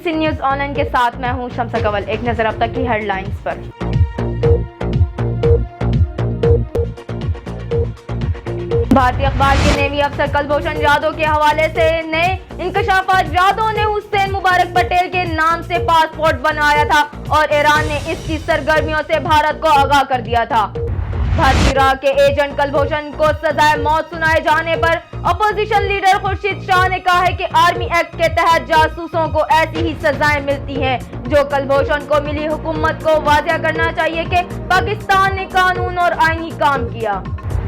BBC news on line کے ساتھ میں ہوں شمس کنول۔ ایک نظر اب تک کی ہیڈ لائنز پر۔ بھارتی اخبار کے نیوی افسر کلبھوشن جادھو کے حوالے سے نئے انکشافات۔ جادھو نے حسین مبارک پٹیل کے نام سے پاسپورٹ بنوایا تھا اور ایران نے اس کی سرگرمیوں سے بھارت کو آگاہ کر دیا تھا۔ بھارتی راہ کے ایجنٹ کلبھوشن کو سزائے موت سنائے جانے پر اپوزیشن لیڈر خورشید شاہ نے کہا ہے کہ آرمی ایکٹ کے تحت جاسوسوں کو ایسی ہی سزائیں ملتی ہیں جو کلبھوشن کو ملی۔ حکومت کو واضح کرنا چاہیے کہ پاکستان نے قانون اور آئینی کام کیا۔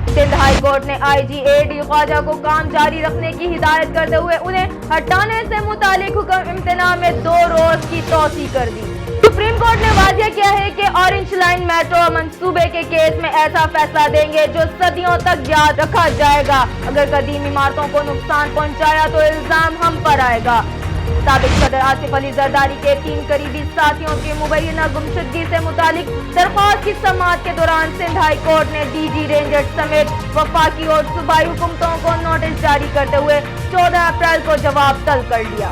سندھ ہائی کورٹ نے IGAD خواجہ کو کام جاری رکھنے کی ہدایت کرتے ہوئے انہیں ہٹانے سے متعلق حکم امتناع میں 2 روز کی توسیع کر دی۔ سپریم کورٹ نے واضح کیا ہے کہ اورنج لائن میٹرو منصوبے کے کیس میں ایسا فیصلہ دیں گے جو صدیوں تک یاد رکھا جائے گا۔ اگر قدیم عمارتوں کو نقصان پہنچایا تو الزام ہم پر آئے گا۔ سابق صدر آصف علی زرداری کے 3 قریبی ساتھیوں کی مبینہ گمشدگی سے متعلق درخواست کی سماعت کے دوران سندھ ہائی کورٹ نے DG رینجرز سمیت وفاقی اور صوبائی حکومتوں کو نوٹس جاری کرتے ہوئے 14 اپریل کو جواب طلب کر لیا۔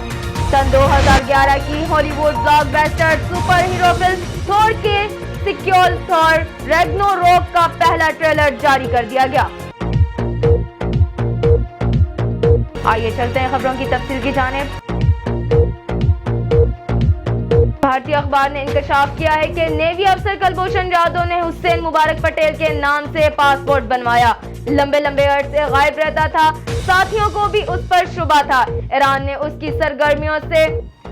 سن 2011 کی Hollywood blockbuster super hero film Thor کے سیکوئل تھور ریگنوروک کا پہلا ٹریلر جاری کر دیا گیا۔ آئیے چلتے ہیں خبروں کی تفصیل کی جانب۔ بھارتی اخبار نے انکشاف کیا ہے کہ نیوی افسر کلبھوشن جادھو نے حسین مبارک پٹیل کے نام سے پاسپورٹ بنوایا۔ لمبے عرصے غائب رہتا تھا، ساتھیوں کو بھی اس پر شبہ تھا۔ ایران نے اس کی سرگرمیوں سے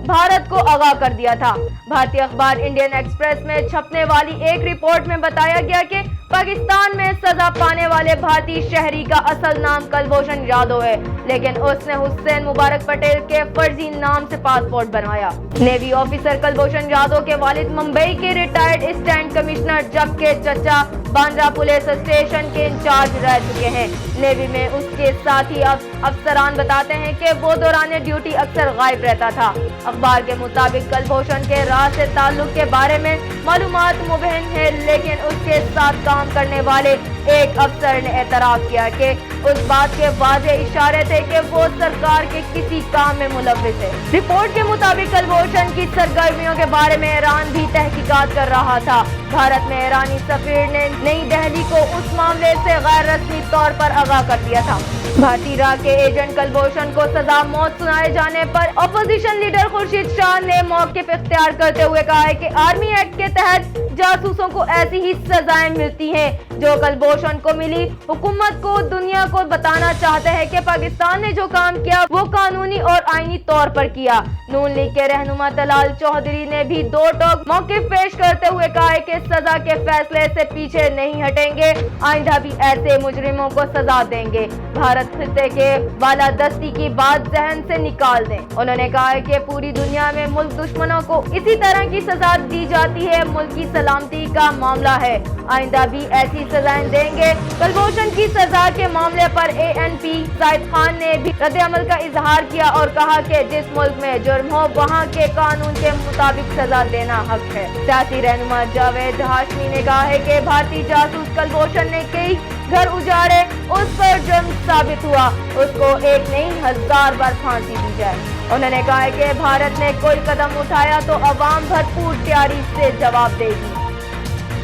بھارت کو آگاہ کر دیا تھا۔ بھارتی اخبار انڈین ایکسپریس میں چھپنے والی ایک رپورٹ میں بتایا گیا کہ پاکستان میں سزا پانے والے بھارتی شہری کا اصل نام کلبھوشن جادھو ہے، لیکن اس نے حسین مبارک پٹیل کے فرضی نام سے پاسپورٹ بنوایا۔ نیوی آفیسر کلبھوشن جادھو کے والد ممبئی کے ریٹائرڈ اسسٹنٹ کمشنر جبکہ چچا باندرا پولیس اسٹیشن کے انچارج رہ چکے ہیں۔ نیوی میں اس کے ساتھی افسران بتاتے ہیں کہ وہ دوران ڈیوٹی اکثر غائب رہتا تھا۔ اخبار کے مطابق کلبھوشن کے راہ سے تعلق کے بارے میں معلومات مبہم ہے، لیکن اس کے ساتھ کام کرنے والے ایک افسر نے اعتراف کیا کہ اس بات کے واضح اشارے تھے کہ وہ سرکار کے کسی کام میں ملوث ہے۔ رپورٹ کے مطابق کلبھوشن کی سرگرمیوں کے بارے میں ایران بھی تحقیقات کر رہا تھا۔ بھارت میں ایرانی سفیر نے نئی دہلی کو اس معاملے سے غیر رسمی طور پر آگاہ کر دیا تھا۔ بھارتی راہ کے ایجنٹ کلبھوشن کو سزا موت سنائے جانے پر اپوزیشن لیڈر خورشید شاہ نے موقف اختیار کرتے ہوئے کہا ہے کہ آرمی ایکٹ کے تحت جاسوسوں کو ایسی ہی سزائیں ملتی ہیں جو کلبھوشن کو ملی۔ حکومت کو دنیا کو بتانا چاہتے ہیں کہ پاکستان نے جو کام کیا وہ قانونی اور آئینی طور پر کیا۔ نون لیگ کے رہنما طلال چودھری نے بھی 2 ٹوک موقف پیش کرتے ہوئے کہا ہے کہ سزا کے فیصلے سے پیچھے نہیں ہٹیں گے، آئندہ بھی ایسے مجرموں کو سزا دیں گے۔ بھارت خطے کے بالادستی کی بات ذہن سے نکال دیں۔ انہوں نے کہا ہے کہ پوری دنیا میں ملک دشمنوں کو اسی طرح کی سزا دی جاتی ہے، ملک کی سلامتی کا معاملہ ہے، آئندہ بھی ایسی سزائیں دیں گے۔ کلبھوشن کی سزا کے معاملے پر ANP زاہد خان نے بھی رد عمل کا اظہار کیا اور کہا کہ جس ملک میں جرم ہو وہاں کے قانون کے مطابق سزا دینا حق ہے۔ سیاسی رہنما جاوید ہاشمی نے کہا ہے کہ بھارتی جاسوس کلبھوشن نے کئی گھر اجاڑے، اس پر جرم ثابت ہوا، اس کو 1 نہیں 1000 بار پھانسی دی جائے۔ انہوں نے کہا ہے کہ بھارت نے کوئی قدم اٹھایا تو عوام بھرپور تیاری سے جواب دے گی۔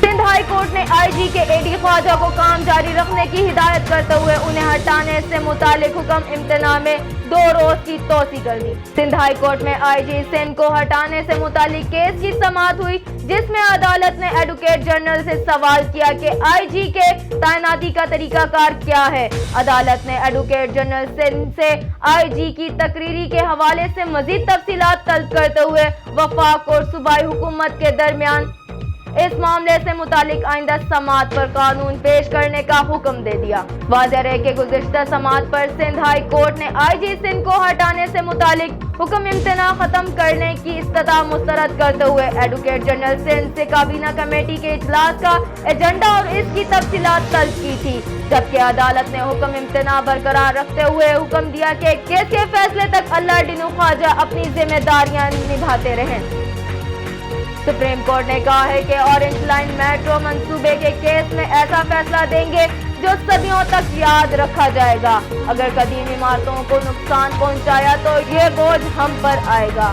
سندھ ہائی کورٹ نے IGAD خواجہ کو کام جاری رکھنے کی ہدایت کرتے ہوئے انہیں ہٹانے سے متعلق حکم امتناع میں 2 روز کی توسیع کر دی۔ سندھ ہائی کورٹ میں IG سندھ کو ہٹانے سے متعلق کیس کی سماعت ہوئی، جس میں عدالت نے ایڈوکیٹ جنرل سے سوال کیا کہ IG کے تعیناتی کا طریقہ کار کیا ہے۔ عدالت نے ایڈوکیٹ جنرل سندھ سے IG کی تقرری کے حوالے سے مزید تفصیلات طلب کرتے ہوئے وفاق اور صوبائی حکومت کے درمیان اس معاملے سے متعلق آئندہ سماعت پر قانون پیش کرنے کا حکم دے دیا۔ واضح رہے کہ گزشتہ سماعت پر سندھ ہائی کورٹ نے IG سندھ کو ہٹانے سے متعلق حکم امتناع ختم کرنے کی استدعا مسترد کرتے ہوئے ایڈوکیٹ جنرل سندھ سے کابینہ کمیٹی کے اجلاس کا ایجنڈا اور اس کی تفصیلات طلب کی تھی، جبکہ عدالت نے حکم امتناع برقرار رکھتے ہوئے حکم دیا کہ کیس کے فیصلے تک اللہ ڈینو خواجہ اپنی ذمہ داریاں نبھاتے رہیں۔ سپریم کورٹ نے کہا ہے کہ اورنج لائن میٹرو منصوبے کے کیس میں ایسا فیصلہ دیں گے جو صدیوں تک یاد رکھا جائے گا۔ اگر قدیم عمارتوں کو نقصان پہنچایا تو یہ بوجھ ہم پر آئے گا۔